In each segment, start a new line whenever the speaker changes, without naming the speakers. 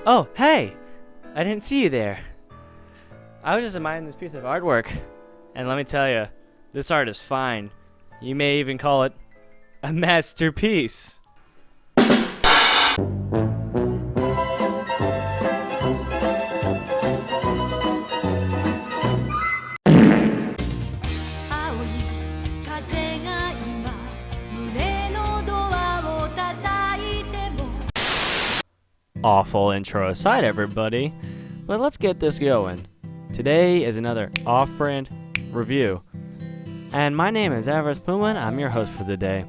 Oh, hey! I didn't see you there. I was just admiring this piece of artwork. And let me tell you, this art is fine. You may even call it a masterpiece. Awful intro aside, everybody, but let's get this going. Today is another off-brand review, and my name is Avarice Puma. I'm your host for the day.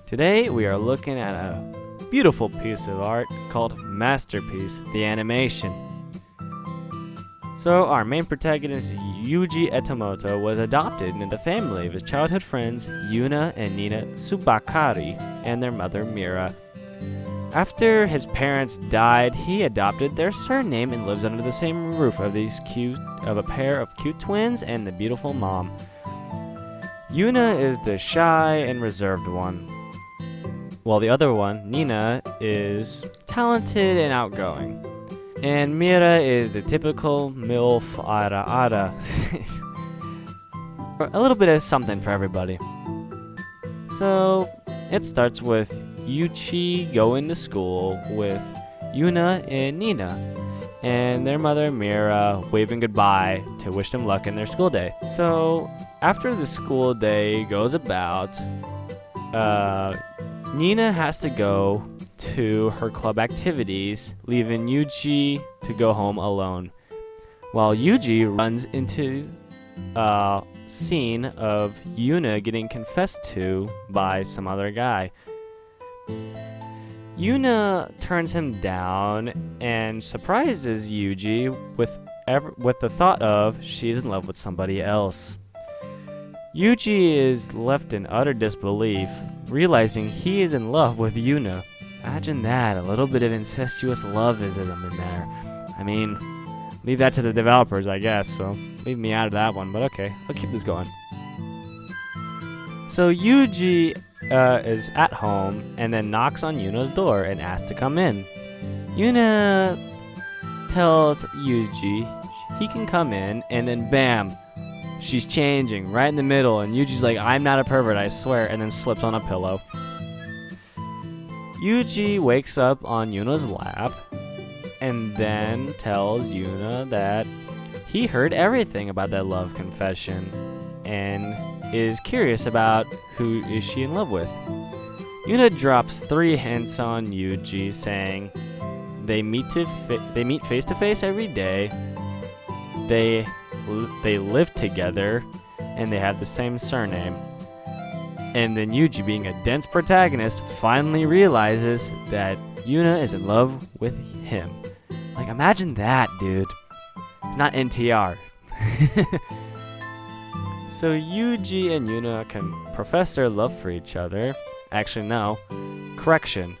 Today we are looking at a beautiful piece of art called Masterpiece, the animation. So our main protagonist, Yuji Etomoto, was adopted into the family of his childhood friends Yuna and Nina Tsubakari and their mother Mira. After his parents died, he adopted their surname and lives under the same roof of a pair of cute twins and the beautiful mom. Yuna is the shy and reserved one, while the other one, Nina, is talented and outgoing. And Mira is the typical MILF ara. A little bit of something for everybody. So, it starts with Yuchi going to school with Yuna and Nina, and their mother Mira waving goodbye to wish them luck in their school day. So after the school day goes about, Nina has to go to her club activities, leaving Yuji to go home alone, while Yuji runs into a scene of Yuna getting confessed to by some other guy. Yuna turns him down and surprises Yuji with the thought of she's in love with somebody else. Yuji is left in utter disbelief, realizing he is in love with Yuna. Imagine that, a little bit of incestuous loveism in there. I mean, leave that to the developers, I guess, so leave me out of that one, but okay, I'll keep this going. So Yuji is at home and then knocks on Yuna's door and asks to come in. Yuna tells Yuji he can come in, and then bam, she's changing right in the middle, and Yuji's like, I'm not a pervert, I swear, and then slips on a pillow. Yuji wakes up on Yuna's lap and then tells Yuna that he heard everything about that love confession and is curious about who is she in love with. Yuna drops 3 hints on Yuji, saying they meet face to face every day, they live together, and they have the same surname. And then Yuji, being a dense protagonist, finally realizes that Yuna is in love with him. Like, imagine that, dude. It's not NTR. So Yuji and Yuna can profess their love for each other. Actually, no. Correction.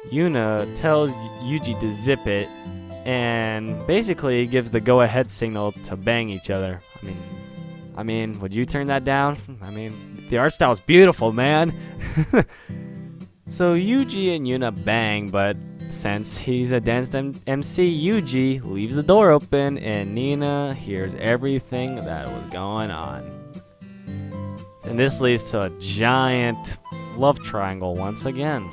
Yuna tells Yuji to zip it and basically gives the go-ahead signal to bang each other. I mean, would you turn that down? I mean, the art style is beautiful, man. So Yuji and Yuna bang, but since he's a dense MC, Yuji leaves the door open and Nina hears everything that was going on. And this leads to a giant love triangle once again.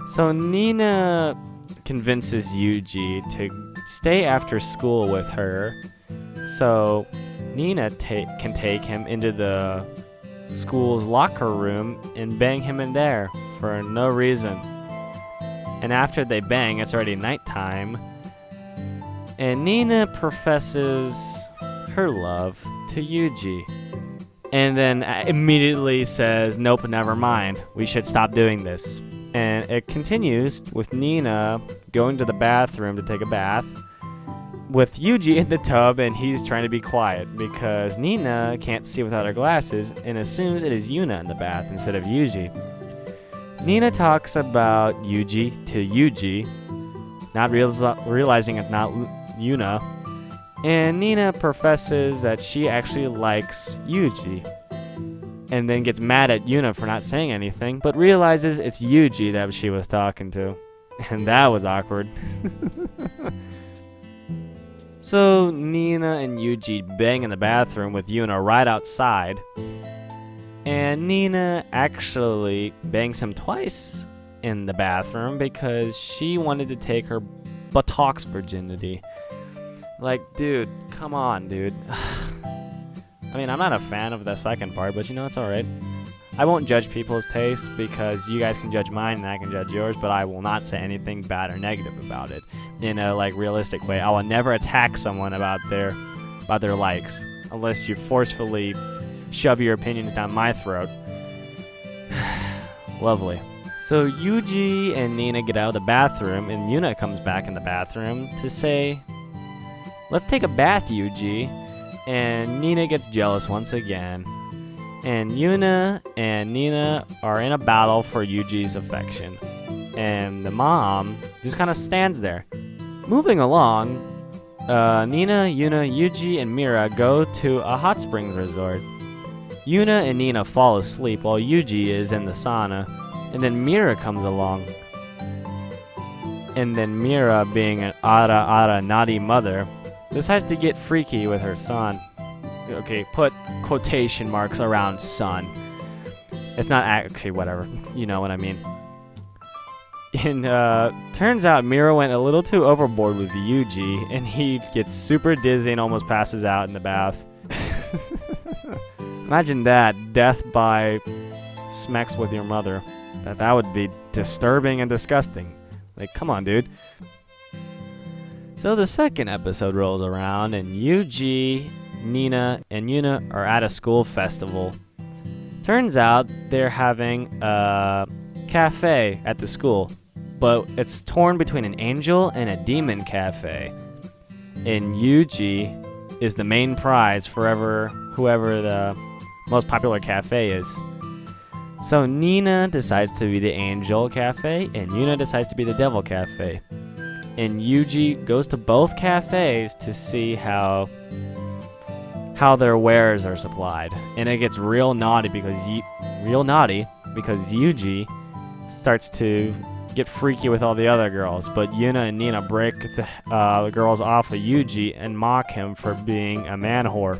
So Nina convinces Yuji to stay after school with her, so Nina can take him into the school's locker room and bang him in there for no reason. And after they bang, it's already nighttime, and Nina professes her love to Yuji. And then immediately says, nope, never mind. We should stop doing this. And it continues with Nina going to the bathroom to take a bath with Yuji in the tub, and he's trying to be quiet because Nina can't see without her glasses and assumes it is Yuna in the bath instead of Yuji. Nina talks about Yuji to Yuji, not realizing it's not Yuna. And Nina professes that she actually likes Yuji, and then gets mad at Yuna for not saying anything, but realizes it's Yuji that she was talking to. And that was awkward. So Nina and Yuji bang in the bathroom with Yuna right outside. And Nina actually bangs him twice in the bathroom because she wanted to take her buttocks virginity. Like, dude, come on, dude. I mean, I'm not a fan of the second part, but it's alright. I won't judge people's tastes because you guys can judge mine and I can judge yours, but I will not say anything bad or negative about it in a realistic way. I will never attack someone about their likes unless you forcefully shove your opinions down my throat. Lovely. So Yuji and Nina get out of the bathroom and Yuna comes back in the bathroom to say, "Let's take a bath, Yuji." And Nina gets jealous once again. And Yuna and Nina are in a battle for Yuji's affection. And the mom just kind of stands there. Moving along, Nina, Yuna, Yuji, and Mira go to a hot springs resort. Yuna and Nina fall asleep while Yuji is in the sauna. And then Mira comes along. And then Mira, being an ara naughty mother, decides to get freaky with her son. Okay, put quotation marks around son. It's not actually whatever. You know what I mean. And turns out Mira went a little too overboard with Yuji, and he gets super dizzy and almost passes out in the bath. Imagine that, death by smacks with your mother. That would be disturbing and disgusting. Like, come on, dude. So the second episode rolls around, and Yuji, Nina, and Yuna are at a school festival. Turns out they're having a cafe at the school, but it's torn between an angel and a demon cafe. And Yuji is the main prize for whoever the most popular cafe is. So Nina decides to be the angel cafe, and Yuna decides to be the devil cafe. And Yuji goes to both cafes to see how their wares are supplied, and it gets real naughty because Yuji starts to get freaky with all the other girls, but Yuna and Nina break the girls off of Yuji and mock him for being a man whore.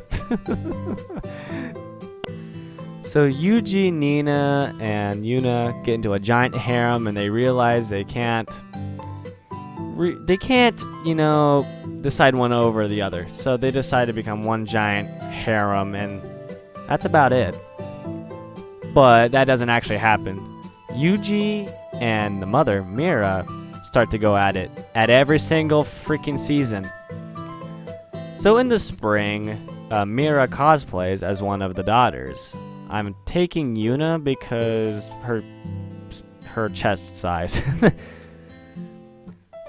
So Yuji, Nina, and Yuna get into a giant harem, and they realize they can't, decide one over the other. So they decide to become one giant harem, and that's about it. But that doesn't actually happen. Yuji and the mother, Mira, start to go at it at every single freaking season. So in the spring, Mira cosplays as one of the daughters. I'm taking Yuna because her chest size.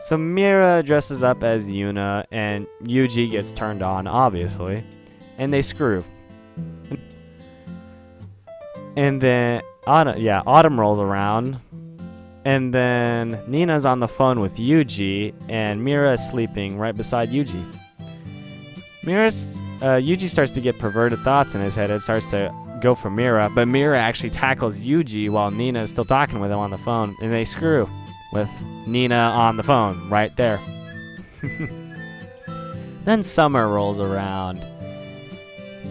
So Mira dresses up as Yuna, and Yuji gets turned on, obviously, and they screw. And then autumn rolls around, and then Nina's on the phone with Yuji, and Mira is sleeping right beside Yuji. Yuji starts to get perverted thoughts in his head. It starts to go for Mira, but Mira actually tackles Yuji while Nina is still talking with him on the phone, and they screw with Nina on the phone right there. Then summer rolls around,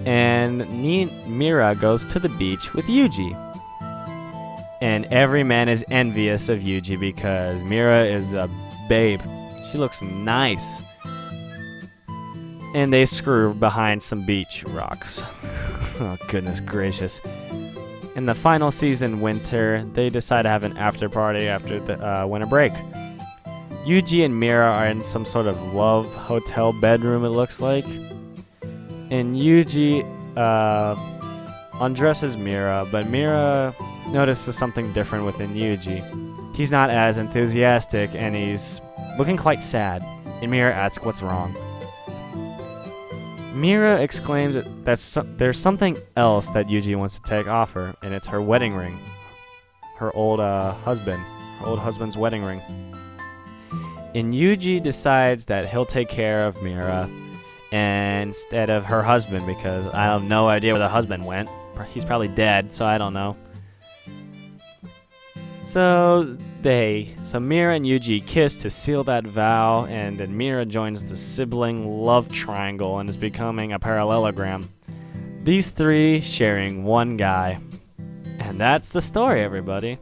and Mira goes to the beach with Yuji. And every man is envious of Yuji because Mira is a babe. She looks nice. And they screw behind some beach rocks. Oh, goodness gracious. In the final season, winter, they decide to have an after party after the winter break. Yuji and Mira are in some sort of love hotel bedroom, it looks like. And Yuji undresses Mira, but Mira notices something different within Yuji. He's not as enthusiastic, and he's looking quite sad. And Mira asks what's wrong. Mira exclaims that there's something else that Yuji wants to take off her, and it's her wedding ring. Her old husband's wedding ring. And Yuji decides that he'll take care of Mira instead of her husband, because I have no idea where the husband went. He's probably dead, so I don't know. So Mira and Yuji kiss to seal that vow, and then Mira joins the sibling love triangle and is becoming a parallelogram. These three sharing one guy. And that's the story, everybody.